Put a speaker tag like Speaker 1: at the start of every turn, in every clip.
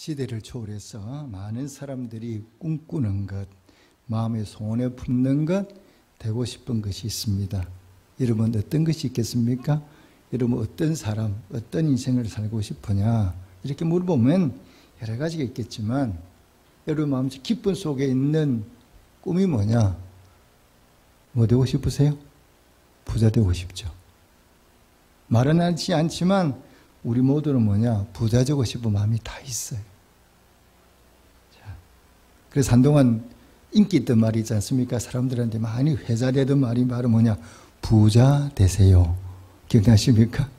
Speaker 1: 시대를 초월해서 많은 사람들이 꿈꾸는 것, 마음의 소원에 품는 것, 되고 싶은 것이 있습니다. 여러분 어떤 것이 있겠습니까? 여러분 어떤 사람, 어떤 인생을 살고 싶으냐? 이렇게 물어보면 여러 가지가 있겠지만 여러분 마음 깊은 속에 있는 꿈이 뭐냐? 뭐 되고 싶으세요? 부자 되고 싶죠. 말은 하지 않지만 우리 모두는 뭐냐? 부자 되고 싶은 마음이 다 있어요. 자, 그래서 한동안 인기 있던 말이 있지 않습니까? 사람들한테 많이 회자되던 말이 바로 뭐냐? 부자 되세요. 기억나십니까?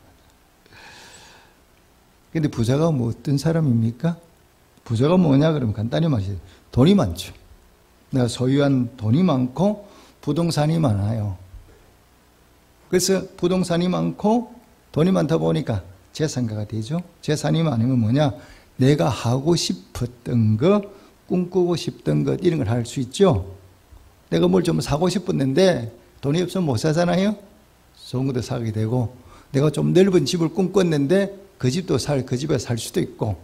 Speaker 1: 근데 부자가 뭐 어떤 사람입니까? 부자가 뭐냐? 그러면 간단히 말해서 돈이 많죠. 내가 소유한 돈이 많고 부동산이 많아요. 그래서 부동산이 많고 돈이 많다 보니까 재산가가 되죠. 재산이 많으면 뭐냐? 내가 하고 싶었던 것, 꿈꾸고 싶던 것 이런 걸 할 수 있죠. 내가 뭘 좀 사고 싶었는데 돈이 없으면 못 사잖아요. 좋은 것도 사게 되고 내가 좀 넓은 집을 꿈꿨는데 그 집도 그 집에 살 수도 있고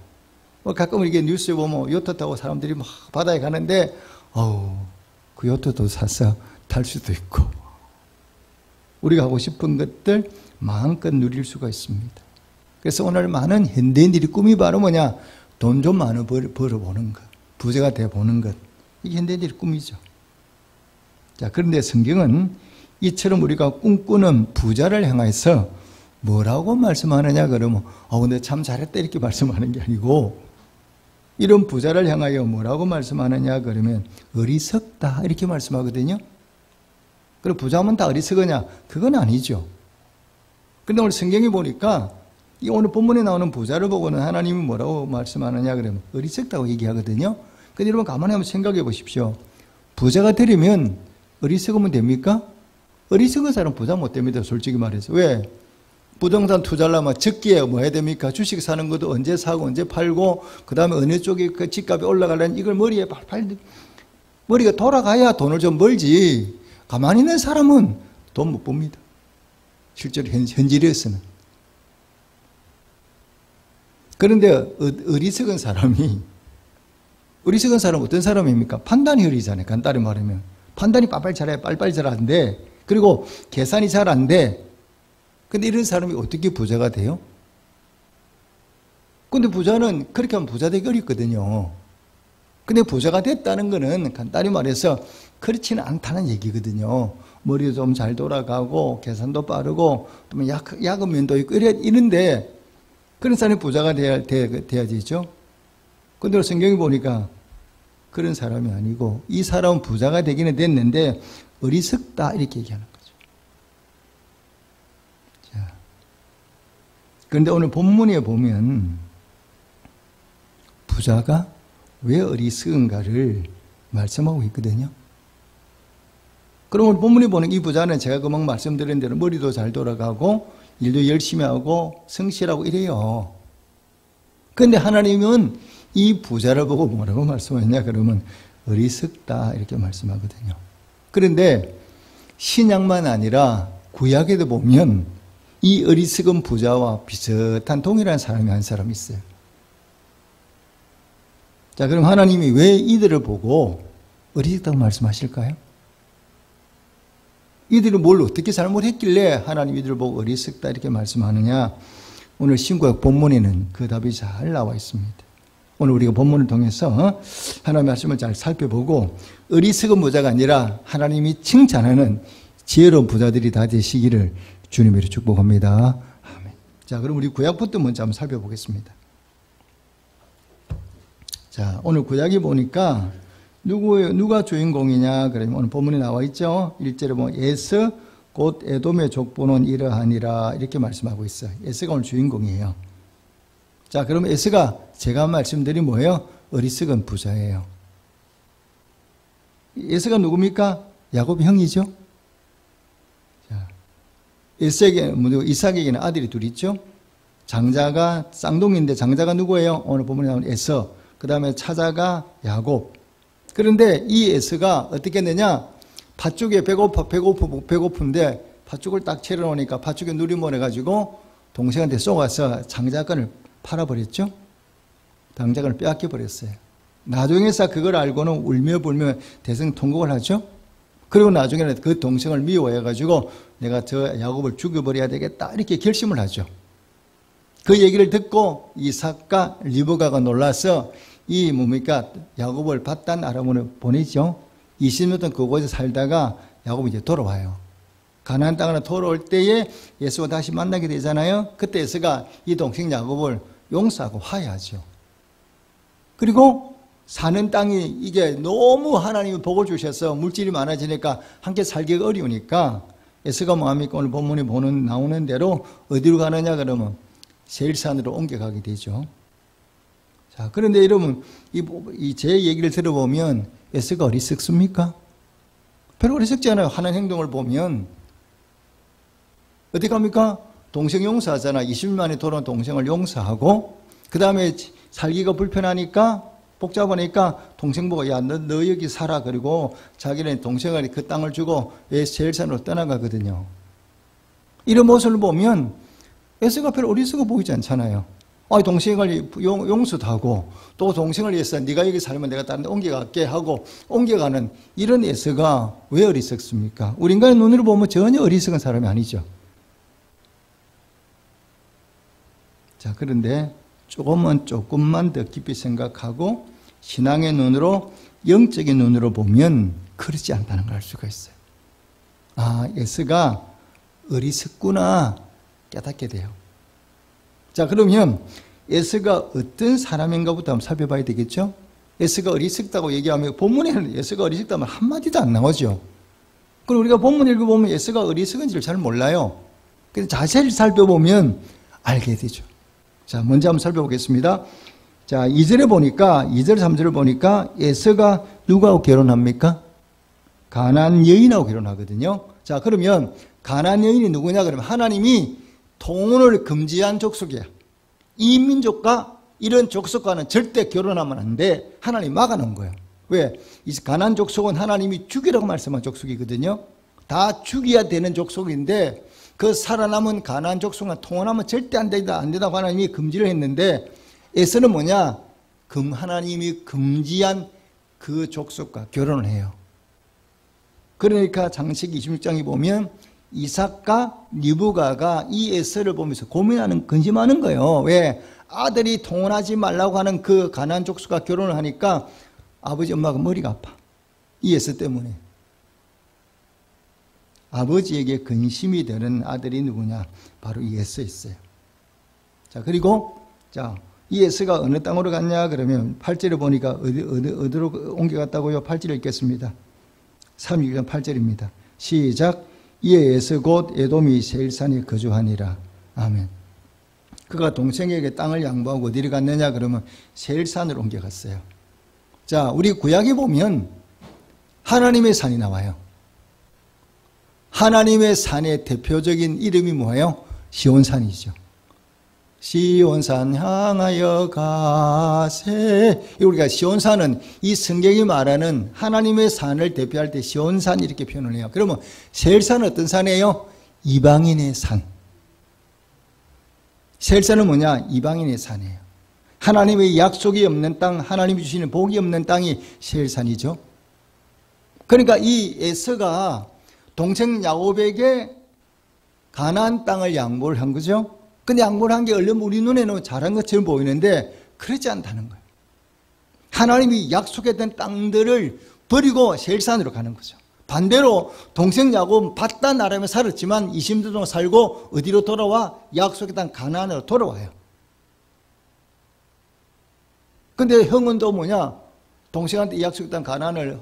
Speaker 1: 가끔 이게 뉴스에 보면 요트 타고 사람들이 막 바다에 가는데 그 요트도 사서 탈 수도 있고 우리가 하고 싶은 것들 마음껏 누릴 수가 있습니다. 그래서 오늘 많은 현대인들이 꿈이 바로 뭐냐? 돈 좀 많이 벌어보는 것, 부자가 돼보는 것. 이게 현대인들의 꿈이죠. 자, 그런데 성경은 이처럼 우리가 꿈꾸는 부자를 향해서 뭐라고 말씀하느냐 그러면 근데 참 잘했다 이렇게 말씀하는 게 아니고 이런 부자를 향하여 뭐라고 말씀하느냐 그러면 어리석다 이렇게 말씀하거든요. 그리고 부자면 다 어리석으냐? 그건 아니죠. 그런데 오늘 성경에 보니까 이 오늘 본문에 나오는 부자를 보고는 하나님이 뭐라고 말씀하느냐 그러면 어리석다고 얘기하거든요. 근데 여러분 가만히 한번 생각해 보십시오. 부자가 되려면 어리석으면 됩니까? 어리석은 사람은 부자 못 됩니다. 솔직히 말해서. 왜? 부동산 투자하려면 적기에 뭐 해야 됩니까? 주식 사는 것도 언제 사고 언제 팔고 그 다음에 어느 쪽에 그 집값이 올라가려면 이걸 머리에 머리가 돌아가야 돈을 좀 벌지. 가만히 있는 사람은 돈 못 법니다. 실제로 현실에서는. 그런데 어리석은 사람은 어떤 사람입니까? 판단이 어리잖아요. 간단히 말하면. 판단이 빨빨 잘하는데 그리고 계산이 잘 안 돼. 근데 이런 사람이 어떻게 부자가 돼요? 근데 부자는 그렇게 하면 부자 되기 어렵거든요. 근데 부자가 됐다는 거는 간단히 말해서 그렇지는 않다는 얘기거든요. 머리도 좀 잘 돌아가고 계산도 빠르고 또 야근면도 있고 이런데 그런 사람이 부자가 돼야 되죠. 근데 성경에 보니까 그런 사람이 아니고 이 사람은 부자가 되기는 됐는데 어리석다 이렇게 얘기하는 거죠. 자, 그런데 오늘 본문에 보면 부자가 왜 어리석은가를 말씀하고 있거든요. 그럼 오늘 본문에 보는 이 부자는 제가 금방 말씀드린 대로 머리도 잘 돌아가고 일도 열심히 하고 성실하고 이래요. 그런데 하나님은 이 부자를 보고 뭐라고 말씀하냐 그러면 어리석다 이렇게 말씀하거든요. 그런데 신약만 아니라 구약에도 보면 이 어리석은 부자와 비슷한 동일한 사람이 한 사람이 있어요. 자, 그럼 하나님이 왜 이들을 보고 어리석다고 말씀하실까요? 이들이 뭘 어떻게 잘못했길래 하나님 이들을 보고 어리석다 이렇게 말씀하느냐? 오늘 신구약 본문에는 그 답이 잘 나와 있습니다. 오늘 우리가 본문을 통해서 하나님의 말씀을 잘 살펴보고 어리석은 부자가 아니라 하나님이 칭찬하는 지혜로운 부자들이 다 되시기를 주님으로 축복합니다. 아멘. 자, 그럼 우리 구약부터 먼저 한번 살펴보겠습니다. 자, 오늘 구약이 보니까 누가 주인공이냐 그러면 오늘 본문에 나와 있죠. 1절에 보면 에서 곧 에돔의 족보는 이러하니라 이렇게 말씀하고 있어요. 에서가 오늘 주인공이에요. 자, 그러면 에서가 제가 말씀드린 뭐예요? 어리석은 부자예요. 에서가 누굽니까? 야곱의 형이죠. 자, 이삭에게는 아들이 둘 있죠. 장자가 쌍둥이인데 장자가 누구예요? 오늘 본문에 나오는 에서. 그 다음에 차자가 야곱. 그런데 이 에서가 어떻게 했느냐? 팥죽에 배고픈데 팥죽을 딱 채려놓으니까 팥죽에 누리모래 가지고 동생한테 쏘아서 장자권을 팔아버렸죠. 당장을 빼앗겨 버렸어요. 나중에서 그걸 알고는 울며 불며 대성통곡을 하죠. 그리고 나중에는 그 동생을 미워해가지고 내가 저 야곱을 죽여버려야 되겠다 이렇게 결심을 하죠. 그 얘기를 듣고 이삭과 리브가가 놀라서 이 뭡니까 야곱을 바단 아람으로 보내죠. 20년 동안 그곳에 살다가 야곱이 이제 돌아와요. 가나안 땅으로 돌아올 때에 예수와 다시 만나게 되잖아요. 그때 예수가 이 동생 야곱을 용서하고 화해하죠. 그리고 사는 땅이 이게 너무 하나님이 복을 주셔서 물질이 많아지니까 함께 살기가 어려우니까 예수가 뭐합니까? 오늘 본문에 나오는 대로 어디로 가느냐 그러면 세일산으로 옮겨가게 되죠. 자, 그런데 여러분 제 얘기를 들어보면 예수가 어리석습니까? 별로 어리석지 않아요. 하는 행동을 보면 어떻게 합니까? 동생 용서하잖아. 20년 만에 돌아온 동생을 용서하고 그 다음에 살기가 불편하니까 복잡하니까 동생 보고 야 너 여기 살아. 그리고 자기는 동생을 그 땅을 주고 세일산으로 떠나가거든요. 이런 모습을 보면 에서가 별로 어리석어 보이지 않잖아요. 동생을 용서도 하고 또 동생을 위해서 네가 여기 살면 내가 다른 데 옮겨갈게 하고 옮겨가는 이런 에서가 왜 어리석습니까? 우리 인간의 눈으로 보면 전혀 어리석은 사람이 아니죠. 자, 그런데 조금만 더 깊이 생각하고 신앙의 눈으로 영적인 눈으로 보면 그렇지 않다는 걸 알 수가 있어요. 에서가 어리석구나 깨닫게 돼요. 자, 그러면 에서가 어떤 사람인가부터 한번 살펴봐야 되겠죠? 에서가 어리석다고 얘기하면 본문에는 에서가 어리석다면 한마디도 안 나오죠. 그럼 우리가 본문 읽어보면 에서가 어리석은지를 잘 몰라요. 그래서 자세히 살펴보면 알게 되죠. 자, 먼저 한번 살펴보겠습니다. 자, 2절에 보니까 2절 3절을 보니까 에서가 누구하고 결혼합니까? 가나안 여인하고 결혼하거든요. 자, 그러면 가나안 여인이 누구냐 그러면 하나님이 통혼을 금지한 족속이야. 이 민족과 이런 족속과는 절대 결혼하면 안 돼. 하나님이 막아놓은 거예요. 왜? 이 가나안 족속은 하나님이 죽이라고 말씀한 족속이거든요. 다 죽여야 되는 족속인데 그 살아남은 가나안 족속과 통혼하면 절대 안 된다고 하나님이 금지를 했는데 에서는 뭐냐? 하나님이 금지한 그 족속과 결혼을 해요. 그러니까 창세기 26장에 보면 이삭과 리브가가 이 에서를 보면서 근심하는 거예요. 왜? 아들이 통혼하지 말라고 하는 그 가나안 족속과 결혼을 하니까 아버지 엄마가 머리가 아파. 이 에서 때문에. 아버지에게 근심이 되는 아들이 누구냐? 바로 이 에서였어요. 자, 그리고 이 에서가 어느 땅으로 갔냐 그러면 8절에 보니까 어디로 옮겨갔다고요? 8절 읽겠습니다. 36장 8절입니다. 시작. 이에 에서 곧 에돔이 세일산에 거주하니라. 아멘. 그가 동생에게 땅을 양보하고 어디로 갔느냐 그러면 세일산으로 옮겨갔어요. 자, 우리 구약에 보면 하나님의 산이 나와요. 하나님의 산의 대표적인 이름이 뭐예요? 시온산이죠. 시온산 향하여 가세. 우리가 시온산은 이 성경이 말하는 하나님의 산을 대표할 때 시온산 이렇게 표현을 해요. 그러면 세일산은 어떤 산이에요? 이방인의 산. 세일산은 뭐냐? 이방인의 산이에요. 하나님의 약속이 없는 땅, 하나님이 주시는 복이 없는 땅이 세일산이죠. 그러니까 이 에서가 동생 야곱에게 가나안 땅을 양보를 한 거죠. 근데 양보를 한 게 얼른 우리 눈에는 잘한 것처럼 보이는데 그렇지 않다는 거예요. 하나님이 약속했던 땅들을 버리고 세일산으로 가는 거죠. 반대로 동생 야곱은 바단 아람에 살았지만 20년 동안 살고 어디로 돌아와? 약속했던 가나안으로 돌아와요. 근데 형은 또 뭐냐? 동생한테 약속했던 가나안을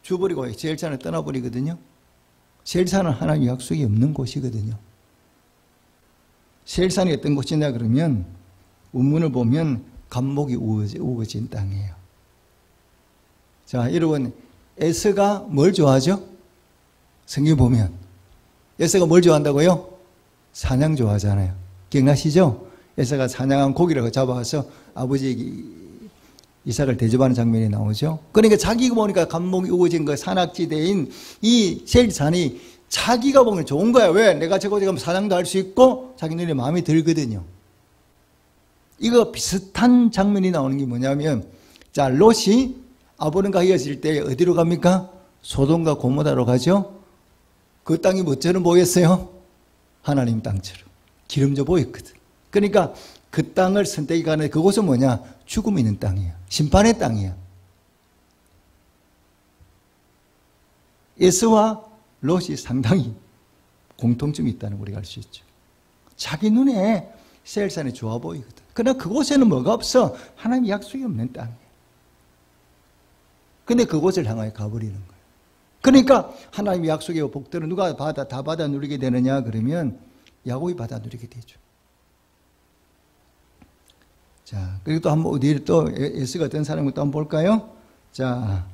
Speaker 1: 줘버리고 세일산을 떠나버리거든요. 세일산은 하나님 약속이 없는 곳이거든요. 세일산이 어떤 곳이냐 그러면 원문을 보면 감목이 우거진 땅이에요. 자, 여러분 에서가 뭘 좋아하죠? 성경 보면 에서가 뭘 좋아한다고요? 사냥 좋아하잖아요. 기억나시죠? 에서가 사냥한 고기를 잡아와서 아버지에게 이삭을 대접하는 장면이 나오죠. 그러니까 자기가 보니까 감목이 우거진 그 산악지대인 이 세일산이 자기가 보면 좋은 거야. 왜? 내가 저곳에 가면 사냥도 할 수 있고 자기 눈에 마음에 들거든요. 이거 비슷한 장면이 나오는 게 뭐냐면, 자, 롯이 아브람과 헤어질 때 어디로 갑니까? 소돔과 고모라로 가죠? 그 땅이 뭐처럼 보였어요? 하나님 땅처럼. 기름져 보였거든. 그러니까 그 땅을 선택해 가는 그곳은 뭐냐? 죽음이 있는 땅이야. 심판의 땅이야. 에서와 롯이 상당히 공통점이 있다는 걸 우리가 알 수 있죠. 자기 눈에 세일산이 좋아 보이거든. 그러나 그곳에는 뭐가 없어? 하나님의 약속이 없는 땅이에요. 근데 그곳을 향하여 가버리는 거예요. 그러니까 하나님의 약속의 복들은 누가 다 받아 누리게 되느냐? 그러면 야곱이 받아 누리게 되죠. 자, 그리고 또 한번 어디 또 에스가 어떤 사람을 또 한번 볼까요? 자,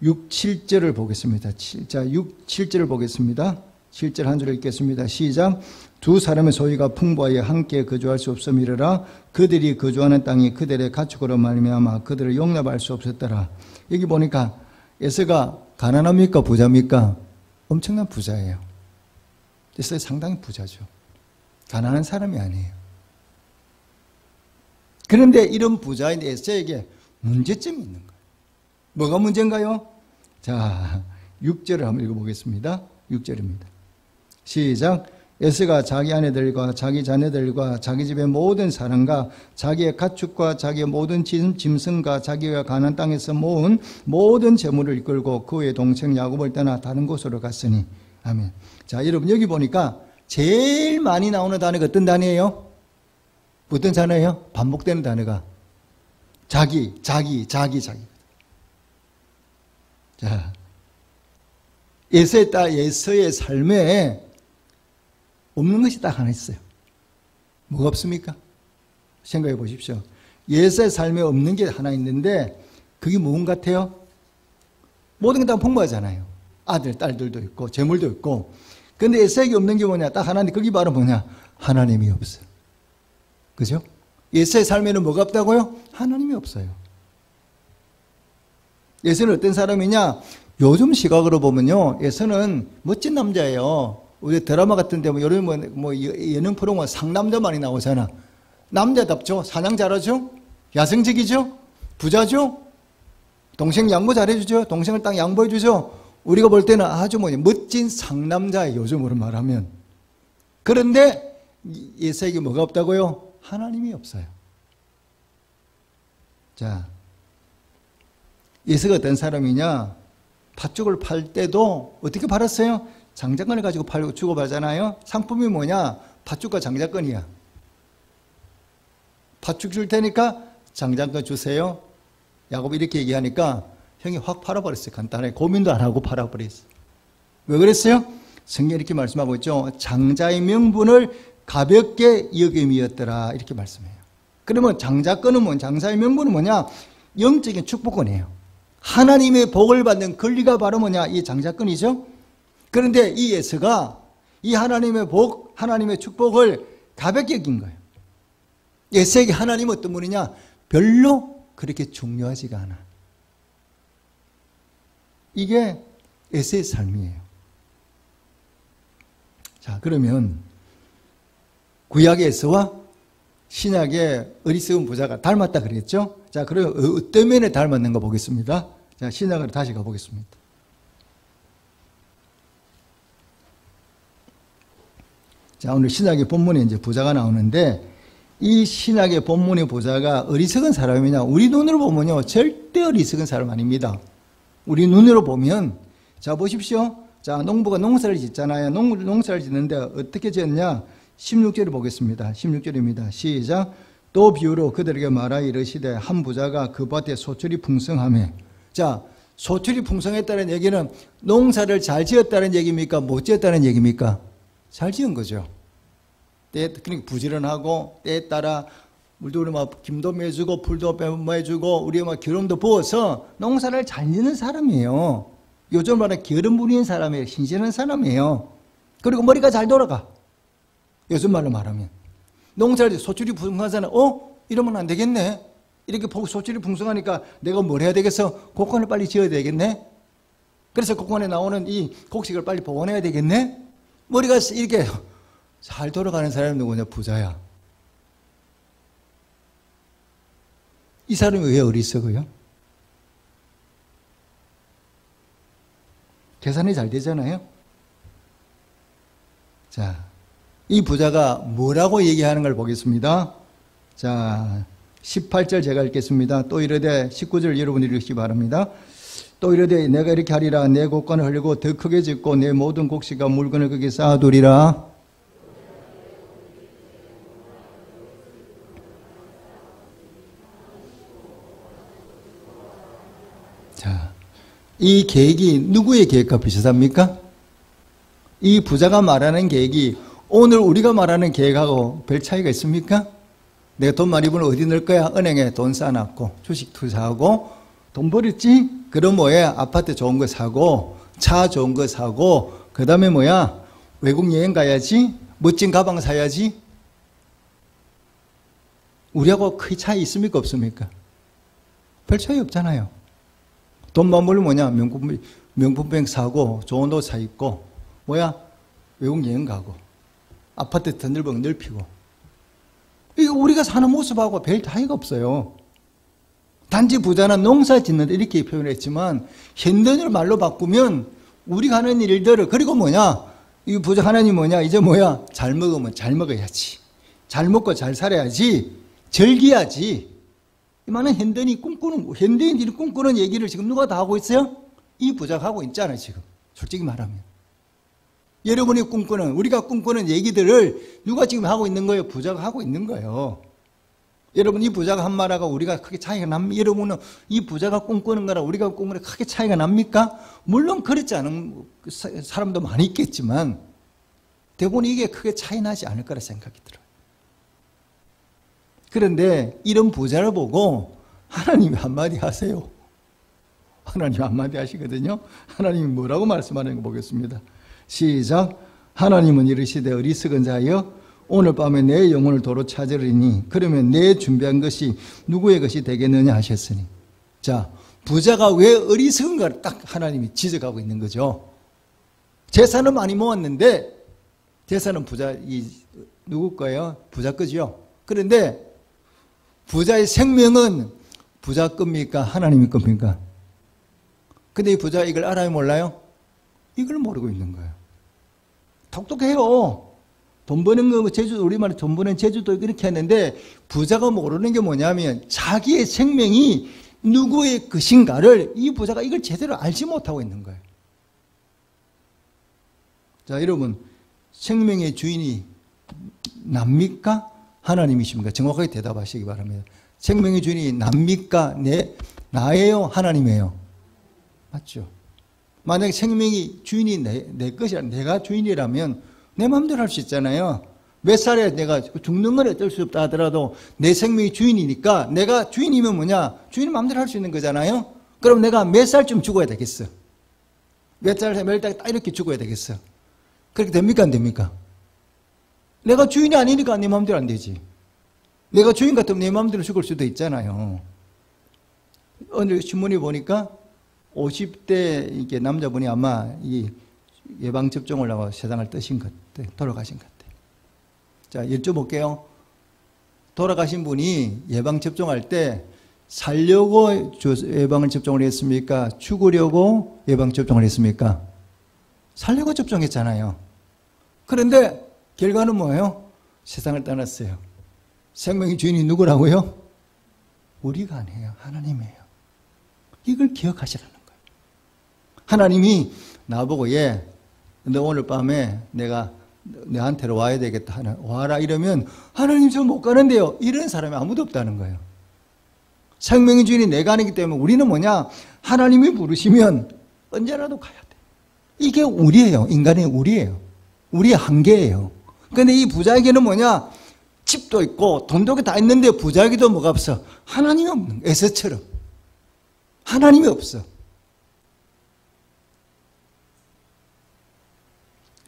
Speaker 1: 6, 7절을 보겠습니다. 7절을 보겠습니다. 7절 한 줄 읽겠습니다. 시작. 두 사람의 소유가 풍부하여 함께 거주할 수 없음이러라. 그들이 거주하는 땅이 그들의 가축으로 말미암아 그들을 용납할 수 없었더라. 여기 보니까 에서가 가난합니까? 부자입니까? 엄청난 부자예요. 에서가 상당히 부자죠. 가난한 사람이 아니에요. 그런데 이런 부자인 에서에게 문제점이 있는 거예요. 뭐가 문제인가요? 자, 6절을 한번 읽어보겠습니다. 6절입니다. 시작. 에서가 자기 아내들과 자기 자녀들과 자기 집의 모든 사람과 자기의 가축과 자기의 모든 짐승과 자기가 가나안 땅에서 모은 모든 재물을 이끌고 그의 동생 야곱을 떠나 다른 곳으로 갔으니. 아멘. 자, 여러분 여기 보니까 제일 많이 나오는 단어가 어떤 단어예요? 어떤 단어예요? 반복되는 단어가 자기. 자, 에서의 삶에 없는 것이 딱 하나 있어요. 뭐가 없습니까? 생각해 보십시오. 에서의 삶에 없는 게 하나 있는데 그게 뭔 같아요? 모든 게 다 풍부하잖아요. 아들, 딸들도 있고 재물도 있고. 그런데 에서에게 없는 게 뭐냐? 딱 하나인데 그게 바로 뭐냐? 하나님이 없어요. 그죠? 에서의 삶에는 뭐가 없다고요? 하나님이 없어요. 에서는 어떤 사람이냐? 요즘 시각으로 보면요, 에서는 멋진 남자예요. 우리 드라마 같은 데 요런 예능 프로그램 상남자 많이 나오잖아. 남자답죠? 사냥 잘하죠? 야성적이죠? 부자죠? 동생 양보 잘해주죠? 동생을 딱 양보해주죠? 우리가 볼 때는 아주 멋진 상남자예요, 요즘으로 말하면. 그런데 에서에게 뭐가 없다고요? 하나님이 없어요. 자, 에서가 어떤 사람이냐? 팥죽을 팔 때도 어떻게 팔았어요? 장작권을 가지고 팔고 주고받잖아요. 상품이 뭐냐? 팥죽과 장작권이야. 팥죽 줄 테니까 장작권 주세요. 야곱이 이렇게 얘기하니까 형이 확 팔아버렸어요. 간단하게 고민도 안 하고 팔아버렸어요. 왜 그랬어요? 성경이 이렇게 말씀하고 있죠. 장자의 명분을 가볍게 여김이었더라 이렇게 말씀해요. 그러면 장자권은 뭐냐? 장자의 명분은 뭐냐? 영적인 축복권이에요. 하나님의 복을 받는 권리가 바로 뭐냐? 이 장자권이죠. 그런데 이 에서가 이 하나님의 복, 하나님의 축복을 가볍게 여긴 거예요. 에서에게 하나님은 어떤 분이냐? 별로 그렇게 중요하지가 않아. 이게 에서의 삶이에요. 자, 그러면 구약의 에서와 신약의 어리석은 부자가 닮았다 그랬죠? 자, 그럼 어떤 면에 닮았는가 보겠습니다. 자, 신약으로 다시 가보겠습니다. 자, 오늘 신약의 본문에 이제 부자가 나오는데 이 신약의 본문의 부자가 어리석은 사람이냐? 우리 눈으로 보면요, 절대 어리석은 사람 아닙니다. 우리 눈으로 보면, 자, 보십시오. 자, 농부가 농사를 짓잖아요. 농사를 짓는데 어떻게 지었냐? 16절을 보겠습니다. 16절입니다. 시작. 또 비유로 그들에게 말하여 이르시되 한 부자가 그 밭에 소출이 풍성하며. 자, 소출이 풍성했다는 얘기는 농사를 잘 지었다는 얘기입니까? 못 지었다는 얘기입니까? 잘 지은 거죠. 그러니까 부지런하고 때에 따라 물도 우리 막 김도 매주고 풀도 매주고 우리 막 기름도 부어서 농사를 잘 짓는 사람이에요. 요즘 말하는 기름 부리는 사람이에요. 신실한 사람이에요. 그리고 머리가 잘 돌아가. 요즘 말로 말하면 농사를 소출이 풍성한 사람, 이러면 안 되겠네. 이렇게 소출이 풍성하니까 내가 뭘 해야 되겠어? 곡간을 빨리 지어야 되겠네. 그래서 곡간에 나오는 이 곡식을 빨리 보관해야 되겠네. 머리가 이렇게 잘 돌아가는 사람이 누구냐? 부자야. 이 사람이 왜 어리석어요? 계산이 잘 되잖아요. 자, 이 부자가 뭐라고 얘기하는 걸 보겠습니다. 자, 18절 제가 읽겠습니다. 또 이르되 19절 여러분이 읽으시기 바랍니다. 또 이르되 내가 이렇게 하리라. 내 곡간을 흘리고 더 크게 짓고 내 모든 곡식과 물건을 거기에 쌓아두리라. 자, 이 계획이 누구의 계획과 비슷합니까? 이 부자가 말하는 계획이 오늘 우리가 말하는 계획하고 별 차이가 있습니까? 내가 돈 많이 벌면 어디 넣을 거야? 은행에 돈 쌓아놨고 주식 투자하고 돈 벌었지? 그럼 뭐야? 아파트 좋은 거 사고 차 좋은 거 사고 그 다음에 뭐야? 외국 여행 가야지? 멋진 가방 사야지? 우리하고 크게 차이 있습니까? 없습니까? 별 차이 없잖아요. 돈만 벌면 뭐냐? 명품백 사고 좋은 옷 사 입고 뭐야? 외국 여행 가고 아파트 던들벅 넓히고 이거 우리가 사는 모습하고 별 차이가 없어요. 단지 부자는 농사 짓는데 이렇게 표현했지만 현대인을 말로 바꾸면 우리가 하는 일들을 그리고 뭐냐? 이 부자 하나님 뭐냐? 이제 뭐야? 잘 먹으면 잘 먹어야지. 잘 먹고 잘 살아야지. 즐겨야지. 이 많은 현대인들이 꿈꾸는 얘기를 지금 누가 다 하고 있어요? 이 부자가 하고 있잖아요, 지금. 솔직히 말하면. 여러분이 우리가 꿈꾸는 얘기들을 누가 지금 하고 있는 거예요? 부자가 하고 있는 거예요. 여러분, 이 부자가 한 말하고 우리가 크게 차이가 납니까? 여러분은 이 부자가 꿈꾸는 거랑 우리가 꿈꾸는 게 크게 차이가 납니까? 물론 그렇지 않은 사람도 많이 있겠지만 대부분 이게 크게 차이 나지 않을 거라 생각이 들어요. 그런데 이런 부자를 보고 하나님이 한마디 하세요. 하나님 한마디 하시거든요. 하나님이 뭐라고 말씀하는 거 보겠습니다. 시작. 하나님은 이르시되 어리석은 자여 오늘 밤에 내 영혼을 도로 찾으리니 그러면 내 준비한 것이 누구의 것이 되겠느냐 하셨으니. 자, 부자가 왜 어리석은가를 딱 하나님이 지적하고 있는 거죠. 재산은 많이 모았는데 재산은 누구 거예요? 부자 거죠. 그런데 부자의 생명은 부자 겁니까? 하나님의 겁니까? 근데 이 부자 이걸 알아요? 몰라요? 이걸 모르고 있는 거예요. 똑똑해요. 돈 버는 거, 우리말에 돈 버는 제주도 이렇게 했는데 부자가 모르는 게 뭐냐면 자기의 생명이 누구의 것인가를 이 부자가 이걸 제대로 알지 못하고 있는 거예요. 자, 여러분, 생명의 주인이 납니까? 하나님이십니까? 정확하게 대답하시기 바랍니다. 생명의 주인이 납니까? 나예요? 하나님이에요? 맞죠? 만약에 생명이 주인이 내 것이라 내가 주인이라면 내 마음대로 할 수 있잖아요. 몇 살에 내가 죽는 건 어쩔 수 없다 하더라도 내 생명이 주인이니까 내가 주인이면 뭐냐? 주인이 마음대로 할 수 있는 거잖아요. 그럼 내가 몇 살쯤 죽어야 되겠어? 몇 살에 몇 달 딱 이렇게 죽어야 되겠어? 그렇게 됩니까? 안 됩니까? 내가 주인이 아니니까 내 마음대로 안 되지. 내가 주인 같으면 내 마음대로 죽을 수도 있잖아요. 오늘 신문에 보니까 50대 이게 남자분이 아마 이 예방접종을 하고 세상을 떠신 것 같아. 돌아가신 것 같아. 자, 여쭤볼게요. 돌아가신 분이 예방접종할 때 살려고 예방을 접종을 했습니까? 죽으려고 예방접종을 했습니까? 살려고 접종했잖아요. 그런데 결과는 뭐예요? 세상을 떠났어요. 생명의 주인이 누구라고요? 우리가 아니에요. 하나님이에요. 이걸 기억하시라는 거예요. 하나님이 나보고 너 오늘 밤에 내가 너한테로 와야 되겠다. 와라 이러면 하나님 저 못 가는데요. 이런 사람이 아무도 없다는 거예요. 생명의 주인이 내가 아니기 때문에 우리는 뭐냐? 하나님이 부르시면 언제라도 가야 돼. 이게 우리예요. 인간의 우리예요. 우리의 한계예요. 그런데 이 부자에게는 뭐냐? 집도 있고 돈도 다 있는데 부자에게도 뭐가 없어? 하나님이 없는 거예요. 에서처럼. 하나님이 없어.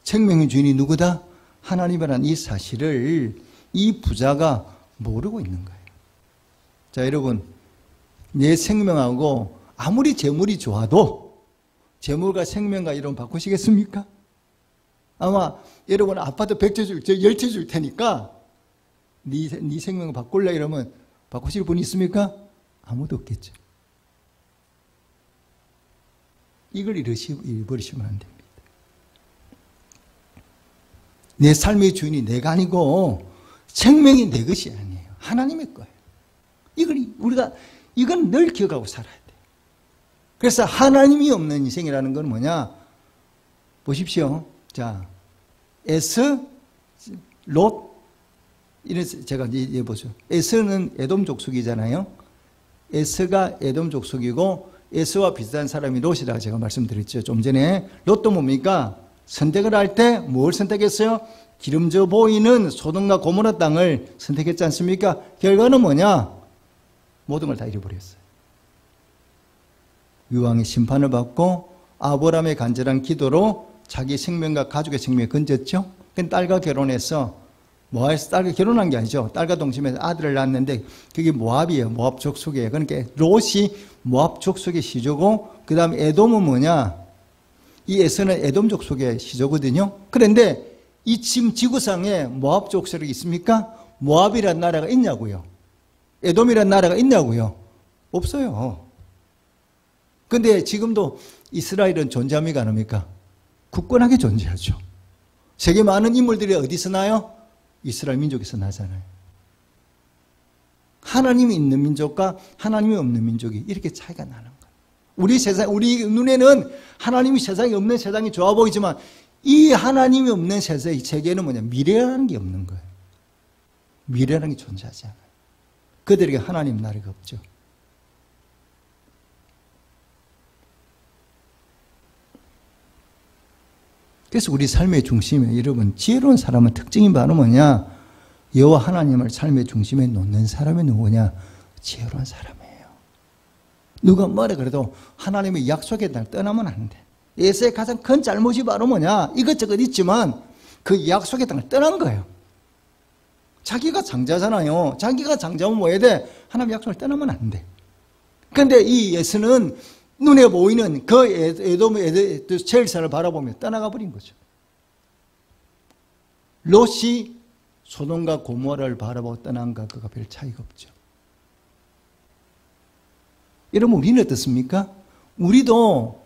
Speaker 1: 생명의 주인이 누구다? 하나님이라는 이 사실을 이 부자가 모르고 있는 거예요. 자, 여러분, 내 생명하고 아무리 재물이 좋아도 재물과 생명과 이런 바꾸시겠습니까? 아마 여러분 아파트 100채 줄, 10채 줄 테니까 네 생명을 바꿀래 이러면 바꾸실 분 있습니까? 아무도 없겠죠. 이걸 잃어버리시면 안 됩니다. 내 삶의 주인이 내가 아니고 생명이 내 것이 아니에요. 하나님의 거예요. 이건 늘 기억하고 살아야 돼요. 그래서 하나님이 없는 인생이라는 건 뭐냐? 보십시오. 자, 롯, 제가 이제 보죠. 에서는 에돔 족속이잖아요. 에서가 에돔 족속이고 에서와 비슷한 사람이 롯이라고 제가 말씀드렸죠. 좀 전에. 롯도 뭡니까? 선택을 할 때 뭘 선택했어요? 기름져 보이는 소돔과 고모라 땅을 선택했지 않습니까? 결과는 뭐냐? 모든 걸 다 잃어버렸어요. 유황의 심판을 받고 아브라함의 간절한 기도로 자기 생명과 가족의 생명을 건졌죠. 딸과 결혼해서 모압에서 딸과 결혼한 게 아니죠. 딸과 동침해서 아들을 낳았는데 그게 모압이에요. 모압 족속이에요. 그러니까 롯이 모압 족속의 시조고 그 다음에 에돔은 뭐냐? 이 에서는 에돔 족속의 시조거든요. 그런데 이 지금 지구상에 모압 족속이 있습니까? 모압이라는 나라가 있냐고요. 에돔이라는 나라가 있냐고요. 없어요. 근데 지금도 이스라엘은 존재합니까? 안 합니까? 굳건하게 존재하죠. 세계 많은 인물들이 어디서 나요? 이스라엘 민족에서 나잖아요. 하나님이 있는 민족과 하나님이 없는 민족이 이렇게 차이가 나는 거예요. 우리 눈에는 하나님이 세상에 없는 세상이 좋아 보이지만 이 하나님이 없는 세계에는 뭐냐? 미래라는 게 없는 거예요. 미래라는 게 존재하지 않아요. 그들에게 하나님 나라가 없죠. 그래서 우리 삶의 중심에 여러분 지혜로운 사람은 특징이 바로 뭐냐? 여호와 하나님을 삶의 중심에 놓는 사람이 누구냐? 지혜로운 사람이에요. 누가 뭐라 그래도 하나님의 약속의 날 떠나면 안 돼. 에서의 가장 큰 잘못이 바로 뭐냐? 이것저것 있지만 그 약속의 땅을 떠난 거예요. 자기가 장자잖아요. 자기가 장자면 뭐 해야 돼? 하나님의 약속을 떠나면 안 돼. 그런데 이 에서는 눈에 보이는 그 에돔의 세일산을 바라보며 떠나가 버린 거죠. 롯이 소돔과 고모라를 바라보고 떠난 것과 별 차이가 없죠. 여러분 우리는 어떻습니까? 우리도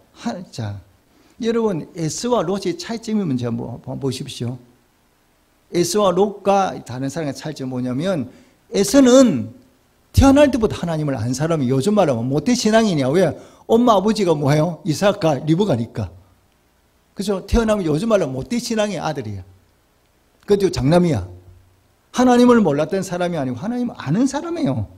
Speaker 1: 여러분 에서와 롯의 차이점이 뭔지 한번 보십시오. 에서와 롯과 다른 사람의 차이점이 뭐냐면 에서는 태어날 때부터 하나님을 안 사람이 요즘 말하면 모태 신앙이냐? 왜? 엄마 아버지가 뭐예요? 이삭과 리브가니까. 그죠? 태어나면 요즘 말하면 모태 신앙의 아들이야. 그것도 장남이야. 하나님을 몰랐던 사람이 아니고 하나님을 아는 사람이에요.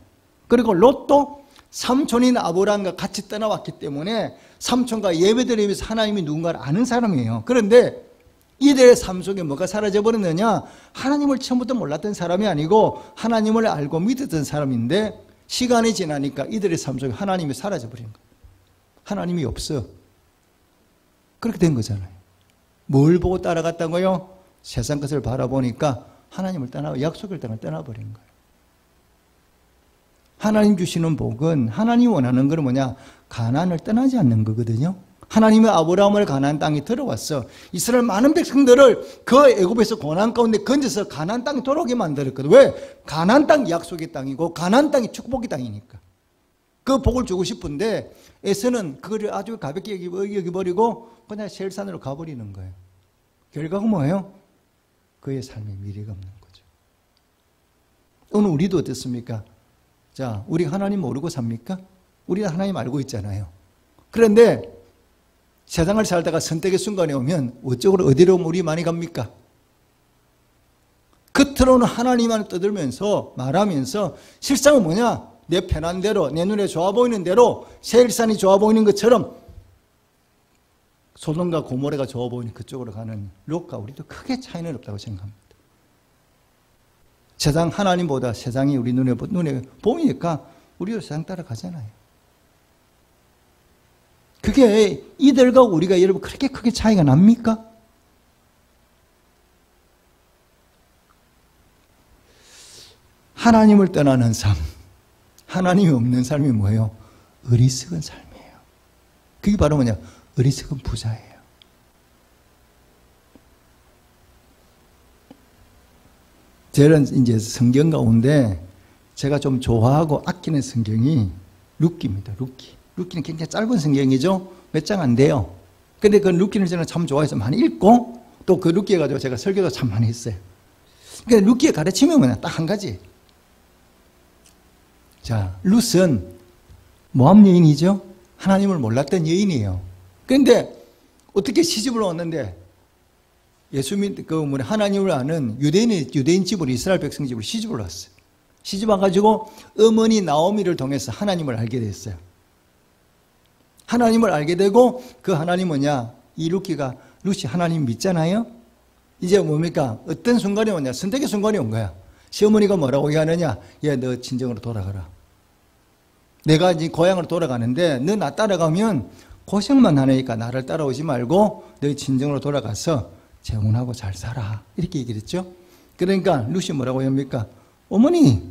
Speaker 1: 그리고 롯도 삼촌인 아브라함과 같이 떠나왔기 때문에 삼촌과 예배드리면서 하나님이 누군가를 아는 사람이에요. 그런데 이들의 삶 속에 뭐가 사라져버렸느냐? 하나님을 처음부터 몰랐던 사람이 아니고 하나님을 알고 믿었던 사람인데 시간이 지나니까 이들의 삶 속에 하나님이 사라져버린 거예요. 하나님이 없어. 그렇게 된 거잖아요. 뭘 보고 따라갔다고요? 세상 것을 바라보니까 하나님을 약속을 떠나버린 거예요. 하나님 주시는 복은 하나님이 원하는 건 뭐냐? 가나안을 떠나지 않는 거거든요. 하나님의 아브라함을 가나안 땅에 들어왔어. 이스라엘 많은 백성들을 그 애굽에서 고난 가운데 건져서 가나안 땅에 돌아오게 만들었거든. 왜? 가나안 땅이 약속의 땅이고 가나안 땅이 축복의 땅이니까. 그 복을 주고 싶은데 에서는 그거를 아주 가볍게 여기버리고 그냥 세일산으로 가버리는 거예요. 결과가 뭐예요? 그의 삶에 미래가 없는 거죠. 오늘 우리도 어떻습니까? 자, 우리 하나님 모르고 삽니까? 우리는 하나님 알고 있잖아요. 그런데 세상을 살다가 선택의 순간에 오면 어디로 우리 많이 갑니까? 겉으로는 하나님만 떠들면서 말하면서 실상은 뭐냐? 내 편한 대로, 내 눈에 좋아 보이는 대로 세일산이 좋아 보이는 것처럼 소돔과 고모라가 좋아 보이는 그쪽으로 가는 롯과 우리도 크게 차이는 없다고 생각합니다. 세상 하나님보다 세상이 우리 눈에 보이니까 우리도 세상 따라가잖아요. 그게 이들과 우리가 여러분 그렇게 크게 차이가 납니까? 하나님을 떠나는 삶, 하나님이 없는 삶이 뭐예요? 어리석은 삶이에요. 그게 바로 뭐냐? 어리석은 부자예요. 저는 이제 성경 가운데 제가 좀 좋아하고 아끼는 성경이 룻기입니다. 룻기. 룻기는 굉장히 짧은 성경이죠. 몇 장 안 돼요. 근데 그 룻기를 저는 참 좋아해서 많이 읽고 또 그 룻기에 가지고 제가 설교도 참 많이 했어요. 그러니까 룻기의 가르침이 뭐냐? 딱 한 가지. 자, 룻은 모함 여인이죠. 하나님을 몰랐던 여인이에요. 그런데 어떻게 시집을 왔는데 예수 하나님을 아는 유대인 집으로 이스라엘 백성 집으로 시집을 왔어요. 시집 와가지고 어머니 나오미를 통해서 하나님을 알게 됐어요. 하나님을 알게 되고 그 하나님 뭐냐? 이 룻이 하나님 믿잖아요. 이제 뭡니까? 어떤 순간이 오냐? 선택의 순간이 온 거야. 시어머니가 뭐라고 얘기하느냐? 야, 너 친정으로 돌아가라. 내가 이제 고향으로 돌아가는데 너 나 따라가면 고생만 하니까 나를 따라오지 말고 너희 친정으로 돌아가서 재혼하고 잘 살아. 이렇게 얘기를 했죠. 그러니까 룻이 뭐라고 합니까? 어머니,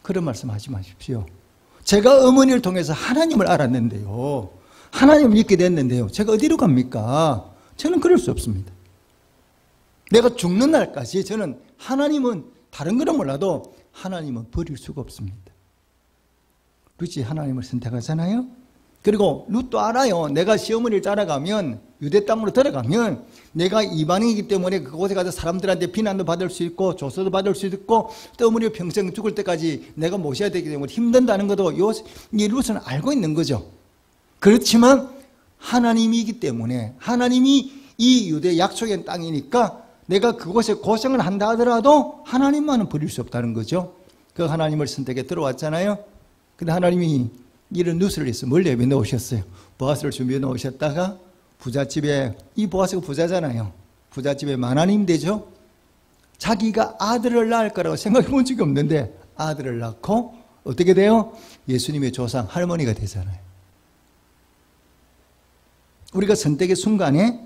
Speaker 1: 그런 말씀 하지 마십시오. 제가 어머니를 통해서 하나님을 알았는데요. 하나님을 믿게 됐는데요. 제가 어디로 갑니까? 저는 그럴 수 없습니다. 내가 죽는 날까지 저는 하나님은 다른 거는 몰라도 하나님은 버릴 수가 없습니다. 룻이 하나님을 선택하잖아요. 그리고 룻도 알아요. 내가 시어머니를 따라가면 유대 땅으로 들어가면 내가 이방인이기 때문에 그곳에 가서 사람들한테 비난도 받을 수 있고 조소도 받을 수 있고 또 어머니 평생 죽을 때까지 내가 모셔야 되기 때문에 힘든다는 것도 이 룻은 알고 있는 거죠. 그렇지만 하나님이기 때문에 하나님이 이 유대 약속의 땅이니까 내가 그곳에 고생을 한다 하더라도 하나님만은 버릴 수 없다는 거죠. 그 하나님을 선택해 들어왔잖아요. 근데 하나님이 이런 룻을 위해서 멀리 내비놓 오셨어요. 보아스를 준비해 놓으셨다가 부잣집에, 이 보아스가 부자잖아요. 부잣집에 만하님 되죠. 자기가 아들을 낳을 거라고 생각해 본 적이 없는데 아들을 낳고 어떻게 돼요? 예수님의 조상 할머니가 되잖아요. 우리가 선택의 순간에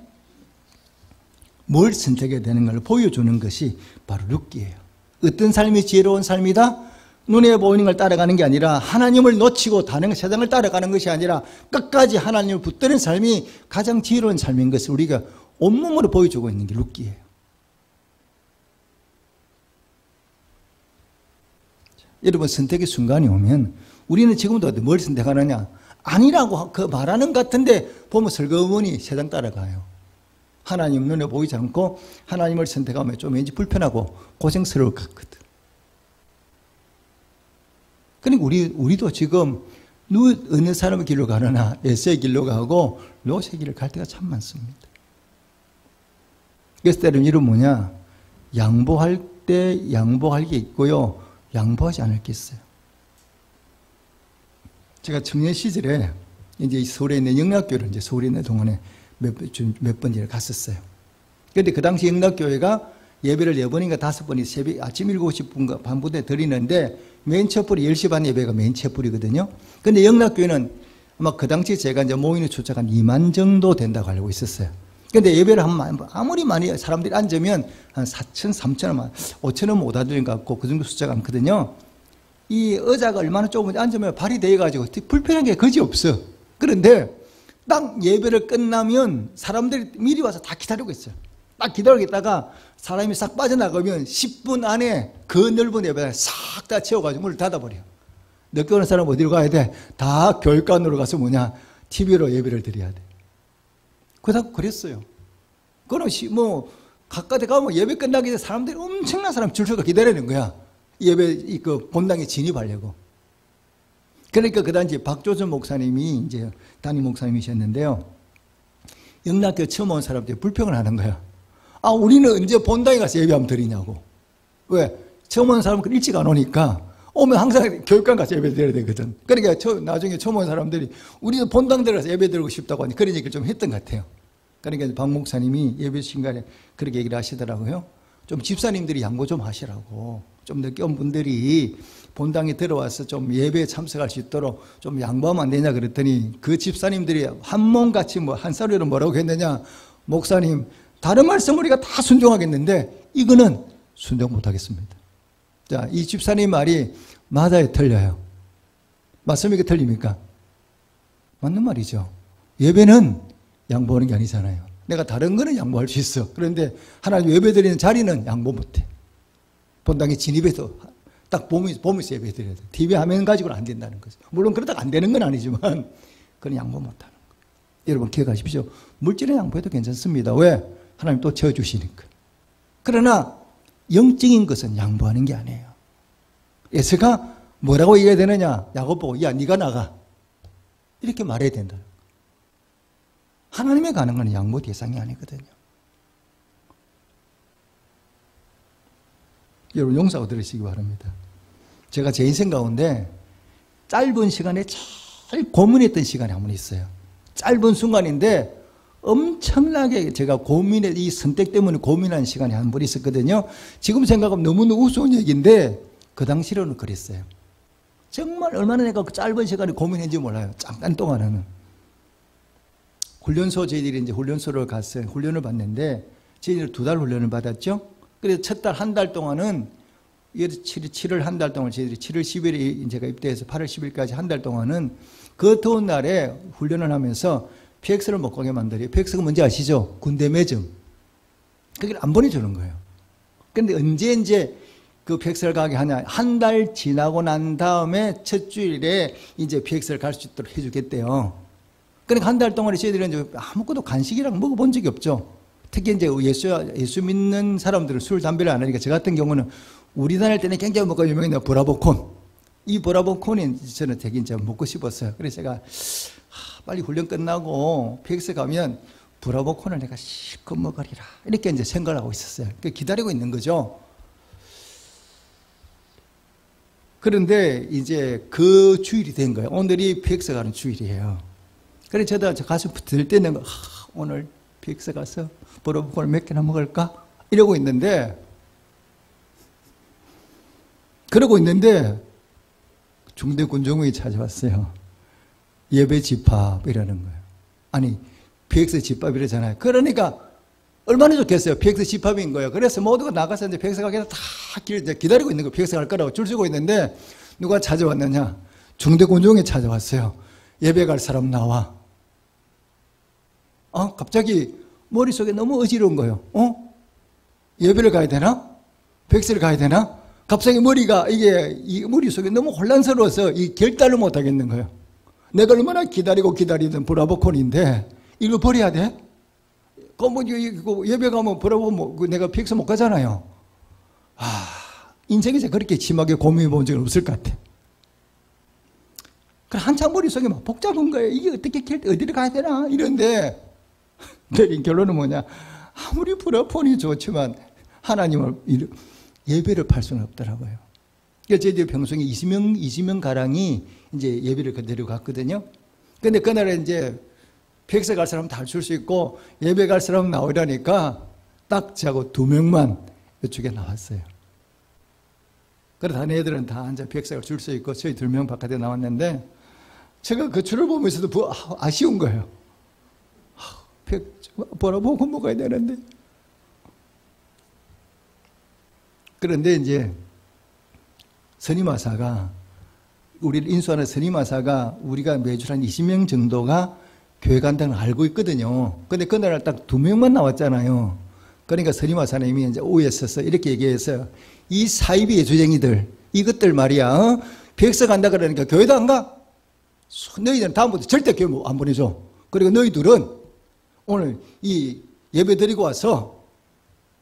Speaker 1: 뭘 선택해야 되는 걸 보여주는 것이 바로 룻기예요. 어떤 삶이 지혜로운 삶이다? 눈에 보이는 걸 따라가는 게 아니라 하나님을 놓치고 다른 세상을 따라가는 것이 아니라 끝까지 하나님을 붙드는 삶이 가장 지혜로운 삶인 것을 우리가 온몸으로 보여주고 있는 게 룻기예요. 여러분, 선택의 순간이 오면 우리는 지금도 뭘 선택하느냐? 아니라고 그 말하는 것 같은데 보면 슬그머니 세상 따라가요. 하나님 눈에 보이지 않고 하나님을 선택하면 좀 왠지 불편하고 고생스러울 것 같거든. 그러니까 우리도 지금 어느 사람의 길로 가느냐, 에세의 길로 가고 롯의 길을 갈 때가 참 많습니다. 그래서 때로는 이런 뭐냐, 양보할 때 양보할 게 있고요, 양보하지 않을 게 있어요. 제가 청년 시절에 이제 서울에 있는 영락교회를 이제 서울에 있는 동안에 몇 번이나 갔었어요. 그런데 그 당시 영락교회가 예배를 4번인가 5번이 새벽 아침 7시 반부터 드리는데 맨 첫 뿌리 10시 반 예배가 맨 첫 뿌리거든요. 그런데 영락교회는 아마 그 당시 제가 이제 모인의 숫자가 한 2만 정도 된다고 알고 있었어요. 그런데 예배를 아무리 많이 사람들이 앉으면 한 4천, 3천, 5천은 못 앉는 것 같고 그 정도 숫자가 많거든요. 이 의자가 얼마나 좁은지 앉으면 발이 대가지고 불편한 게 거지 없어. 그런데 딱 예배를 끝나면 사람들이 미리 와서 다 기다리고 있어요. 딱 기다리고 있다가 사람이 싹 빠져나가면 10분 안에 그 넓은 예배를 싹 다 채워가지고 문을 닫아버려. 늦게 오는 사람 어디로 가야 돼? 다 교육관으로 가서 TV로 예배를 드려야 돼. 그랬어요. 그럼 가까이 가면 예배 끝나기 전에 사람들이 엄청난 사람 줄 서가 기다리는 거야. 예배, 본당에 진입하려고. 그러니까 그 당시 박조선 목사님이 이제 담임 목사님이셨는데요. 영락교회 처음 온 사람들이 불평을 하는 거야. 아, 우리는 언제 본당에 가서 예배하면 드리냐고. 왜? 처음 온 사람은 일찍 안 오니까 오면 항상 교육관 가서 예배 드려야 되거든. 그러니까 나중에 처음 온 사람들이 우리도 본당 들어가서 예배 드리고 싶다고 하니 그런 얘기를 좀 했던 것 같아요. 그러니까 박 목사님이 예배 시간에 그렇게 얘기를 하시더라고요. 좀 집사님들이 양보 좀 하시라고. 좀 늦게 온 분들이 본당에 들어와서 좀 예배에 참석할 수 있도록 좀 양보하면 안 되냐 그랬더니 그 집사님들이 한 몸같이 한 소리로 뭐라고 했느냐. 목사님, 다른 말씀 우리가 다 순종하겠는데 이거는 순종 못 하겠습니다. 자, 이 집사님 말이 맞아요, 틀려요? 맞습니까, 틀립니까? 맞는 말이죠. 예배는 양보하는 게 아니잖아요. 내가 다른 거는 양보할 수 있어. 그런데 하나님 예배 드리는 자리는 양보 못해. 본당에 진입해서 딱 보면서 예배 드려야 돼. TV 화면 가지고는 안 된다는 거죠. 물론 그러다가 안 되는 건 아니지만 그건 양보 못하는 거예요. 여러분 기억하십시오. 물질의 양보해도 괜찮습니다. 왜? 하나님 또 채워주시니까. 그러나 영적인 것은 양보하는 게 아니에요. 에서가 뭐라고 얘기해야 되느냐? 야곱 보고 야 네가 나가. 이렇게 말해야 된다. 하나님에 가는 건 양보 대상이 아니거든요. 여러분 용서하고 들으시기 바랍니다. 제가 제 인생 가운데 짧은 시간에 잘 고민했던 시간이 한 번 있어요. 짧은 순간인데 엄청나게 제가 이 선택 때문에 고민한 시간이 한 번 있었거든요. 지금 생각하면 너무너무 우스운 얘기인데 그 당시로는 그랬어요. 정말 얼마나 내가 그 짧은 시간에 고민했는지 몰라요. 잠깐 동안은. 훈련소 저희들이 이제 훈련소를 갔어요. 훈련을 받는데 저희들이 2달 훈련을 받았죠. 그래서 첫 달 한 달 동안은 7월 한 달 동안 저희들이 7월 10일에 제가 입대해서 8월 10일까지 한 달 동안은 그 더운 날에 훈련을 하면서 PX를 못 가게 만들어요. PX가 뭔지 아시죠? 군대 매점. 그걸 안 보내주는 거예요. 그런데 언제 이제 그 PX를 가게 하냐. 한 달 지나고 난 다음에 첫 주일에 이제 PX를 갈 수 있도록 해주겠대요. 그러니까 한 달 동안에 저희들은 이제 아무것도 간식이랑 먹어본 적이 없죠. 특히 이제 예수 믿는 사람들은 술, 담배를 안 하니까 저 같은 경우는 우리 다닐 때는 굉장히 먹고 유명했는데 브라보콘. 이 브라보콘이 저는 되게 이제 먹고 싶었어요. 그래서 제가 빨리 훈련 끝나고 PX 가면 브라보콘을 내가 실컷 먹으리라. 이렇게 이제 생각을 하고 있었어요. 기다리고 있는 거죠. 그런데 이제 그 주일이 된 거예요. 오늘이 PX 가는 주일이에요. 그래서 저도 가서 들 때는 오늘 PX 가서 브라보콘을 몇 개나 먹을까? 이러고 있는데 그러고 있는데 중대 군종이 찾아왔어요. 예배 집합이라는 거예요. 아니 PX 집합이라잖아요. 그러니까 얼마나 좋겠어요. PX 집합인 거예요. 그래서 모두가 나가서 이제 PX 가게 다 기다리고 있는 거예요. PX 갈 거라고 줄 서고 있는데 누가 찾아왔느냐? 중대 군종이 찾아왔어요. 예배 갈 사람 나와. 갑자기 머릿속에 너무 어지러운 거예요. 예배를 가야 되나? PX를 가야 되나? 갑자기 머리가 이 머릿속에 너무 혼란스러워서 이 결단을 못 하겠는 거예요. 내가 얼마나 기다리던 브라보콘인데 이거 버려야 돼? 예배 가면 브라보 내가 PX 못 가잖아요. 인생에서 그렇게 심하게 고민해 본 적은 없을 것 같아. 그래 한참 머릿속에 막 복잡한 거예요. 이게 어디를 가야 되나 이런데 내린 결론은 뭐냐? 아무리 브라폰이 좋지만 하나님을 예배를 팔 수는 없더라고요. 그래서 저희들 평소에 20명 가량이 이제 예배를 그대로 갔거든요. 근데 그날에 이제 PX 갈 사람 다 줄 수 있고 예배 갈 사람 나오려니까 딱 저하고 2명만 이쪽에 나왔어요. 그래서 다른 애들은 다 앉아 PX가 줄 수 있고 저희 2명 바깥에 나왔는데 제가 그 줄을 보면서도 아쉬운 거예요. 보라보고 먹어야 되는데. 그런데 이제 선임하사가 우리를 인수하는 선임하사가 우리가 매주 한 20명 정도가 교회 간다는 걸 알고 있거든요. 근데 그날 딱 2명만 나왔잖아요. 그러니까 선임하사는 이미 이제 오해에 있어서 이렇게 얘기했어요. 이 사이비 예수쟁이들 이것들 말이야. PX 간다 그러니까 교회도 안 가? 너희들은 다음부터 절대 교회 안 보내줘. 그리고 너희들은 오늘 이 예배 드리고 와서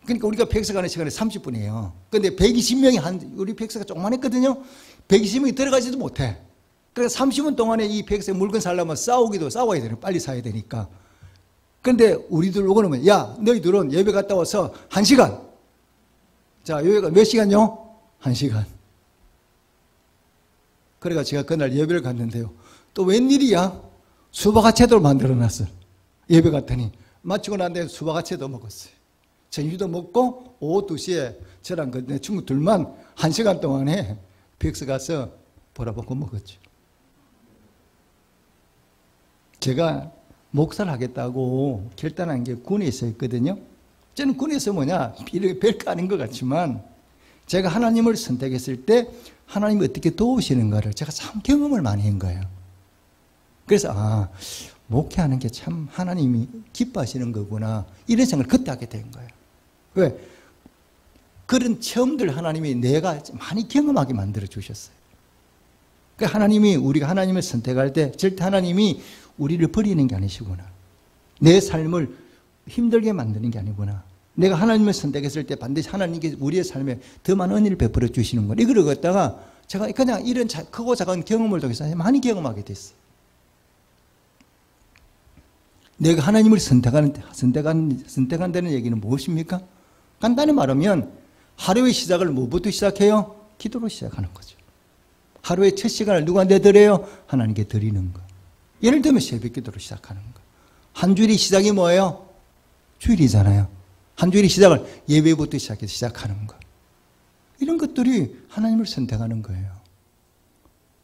Speaker 1: 그러니까 우리가 PX 가는 시간이 30분이에요. 근데 120명이 우리 PX가 조그만 했거든요. 120명이 들어가지도 못해. 그래서 30분 동안에 이 PX에 물건 살려면 싸워야 되는 빨리 사야 되니까. 근데 우리들 오고는 야 너희들은 예배 갔다 와서 1시간. 자 여기가 몇 시간요? 1시간. 그래가 제가 그날 예배를 갔는데요. 또 웬일이야? 수박화채도 만들어놨어. 예배 갔더니 마치고 난 다음에 수박화채도 먹었어요. 저녁도 먹고 오후 2시에 저랑 내 친구 둘만 1시간 동안에 PX 가서 보라보고 먹었죠. 제가 목사를 하겠다고 결단한 게 군에서 있거든요. 저는 군에서 별거 아닌 것 같지만 제가 하나님을 선택했을 때 하나님이 어떻게 도우시는가를 제가 참 경험을 많이 한 거예요. 그래서 목회하는 게 참 하나님이 기뻐하시는 거구나 이런 생각을 그때 하게 된 거예요. 왜? 그런 체험들 하나님이 내가 많이 경험하게 만들어 주셨어요. 그러니까 하나님이 우리가 하나님을 선택할 때 절대 하나님이 우리를 버리는 게 아니시구나. 내 삶을 힘들게 만드는 게 아니구나. 내가 하나님을 선택했을 때 반드시 하나님께 우리의 삶에 더 많은 은혜를 베풀어 주시는 거예요. 이걸 갖다가 제가 그냥 이런 크고 작은 경험을 통해서 많이 경험하게 됐어요. 내가 하나님을 선택한다는 얘기는 무엇입니까? 간단히 말하면 하루의 시작을 뭐부터 시작해요? 기도로 시작하는 거죠. 하루의 첫 시간을 누구한테 드려요? 하나님께 드리는 거. 예를 들면 새벽 기도로 시작하는 거. 한 주일의 시작이 뭐예요? 주일이잖아요. 한 주일의 시작을 예배부터 시작해서 시작하는 거. 이런 것들이 하나님을 선택하는 거예요.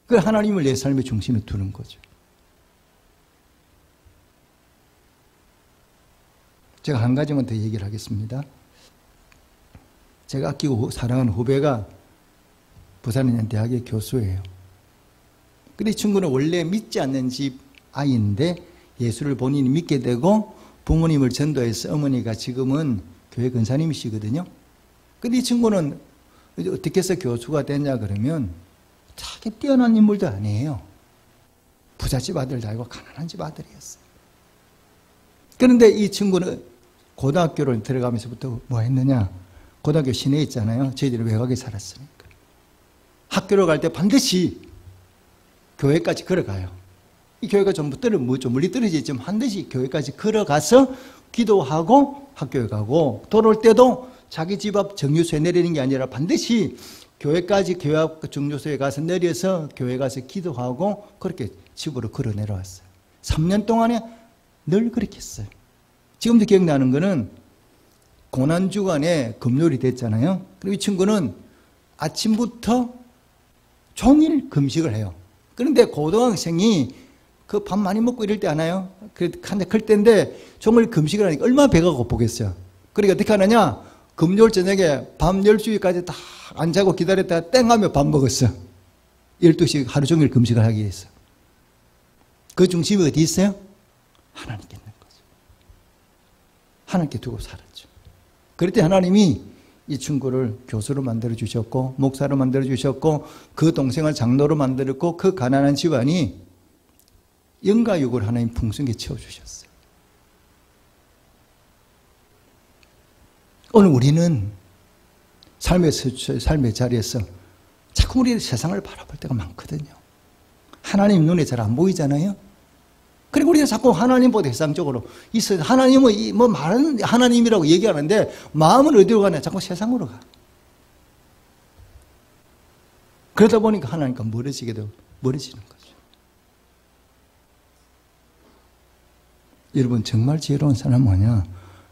Speaker 1: 그 하나님을 내 삶의 중심에 두는 거죠. 제가 한 가지만 더 얘기를 하겠습니다. 제가 아끼고 사랑하는 후배가 부산에 있는 대학의 교수예요. 근데 이 친구는 원래 믿지 않는 집 아이인데 예수를 본인이 믿게 되고 부모님을 전도해서 어머니가 지금은 교회 권사님이시거든요. 근데 이 친구는 어떻게 해서 교수가 됐냐 그러면 자기 뛰어난 인물도 아니에요. 부잣집 아들도 아니고 가난한 집 아들이었어요. 그런데 이 친구는 고등학교를 들어가면서부터 뭐 했느냐? 고등학교 시내에 있잖아요. 저희들이 외곽에 살았으니까. 학교를 갈 때 반드시 교회까지 걸어가요. 이 교회가 전부 좀 멀리 떨어져 있지만 반드시 교회까지 걸어가서 기도하고 학교에 가고 돌아올 때도 자기 집 앞 정류소에 내리는 게 아니라 반드시 교회까지 교회 앞 정류소에 가서 내려서 교회 가서 기도하고 그렇게 집으로 걸어 내려왔어요. 3년 동안에 늘 그렇게 했어요. 지금도 기억나는 거는 고난주간에 금요일이 됐잖아요. 그리고 이 친구는 아침부터 종일 금식을 해요. 그런데 고등학생이 그 밥 많이 먹고 이럴 때 아나요? 한데 클 때인데 종일 금식을 하니까 얼마나 배가 고프겠어요. 그러니까 어떻게 하느냐? 금요일 저녁에 밤 10시까지 다 안 자고 기다렸다가 땡 하면 밥 먹었어. 12시 하루 종일 금식을 하기 위해서. 그 중심이 어디 있어요? 하나님께 있는 거죠. 하나님께 두고 살았죠. 그럴 때 하나님이 이 친구를 교수로 만들어 주셨고 목사로 만들어 주셨고 그 동생을 장로로 만들었고 그 가난한 집안이 영과 육을 하나님 풍성하게 채워주셨어요. 오늘 우리는 삶의 자리에서 자꾸 우리 세상을 바라볼 때가 많거든요. 하나님 눈에 잘 안 보이잖아요. 그리고 우리가 자꾸 하나님보다 세상적으로 있어요. 하나님은 뭐 말은 하나님이라고 얘기하는데 마음은 어디로 가냐? 자꾸 세상으로 가. 그러다 보니까 하나님과 멀어지는 거죠. 여러분 정말 지혜로운 사람은 뭐냐?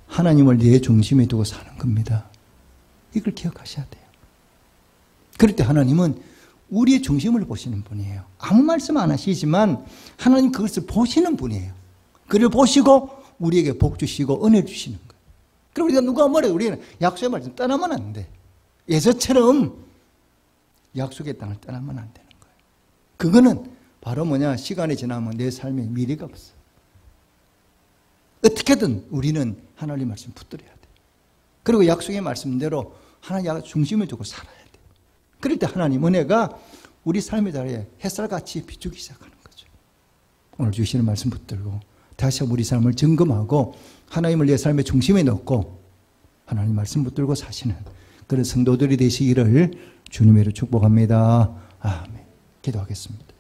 Speaker 1: 하나님을 내 중심에 두고 사는 겁니다. 이걸 기억하셔야 돼요. 그럴 때 하나님은 우리의 중심을 보시는 분이에요. 아무 말씀 안 하시지만 하나님 그것을 보시는 분이에요. 그를 보시고 우리에게 복 주시고 은혜 주시는 거예요. 그럼 우리가 누가 뭐래 우리는 약속의 말씀 떠나면 안 돼. 예서처럼 약속의 땅을 떠나면 안 되는 거예요. 그거는 바로 뭐냐? 시간이 지나면 내 삶에 미래가 없어. 어떻게든 우리는 하나님 말씀 붙들어야 돼. 그리고 약속의 말씀대로 하나님 중심을 두고 살아야 돼. 그럴 때 하나님 은혜가 우리 삶의 자리에 햇살같이 비추기 시작하는 거죠. 오늘 주시는 말씀 붙들고 다시 한번 우리 삶을 점검하고 하나님을 내 삶의 중심에 넣고 하나님 말씀 붙들고 사시는 그런 성도들이 되시기를 주님으로 축복합니다. 아멘. 기도하겠습니다.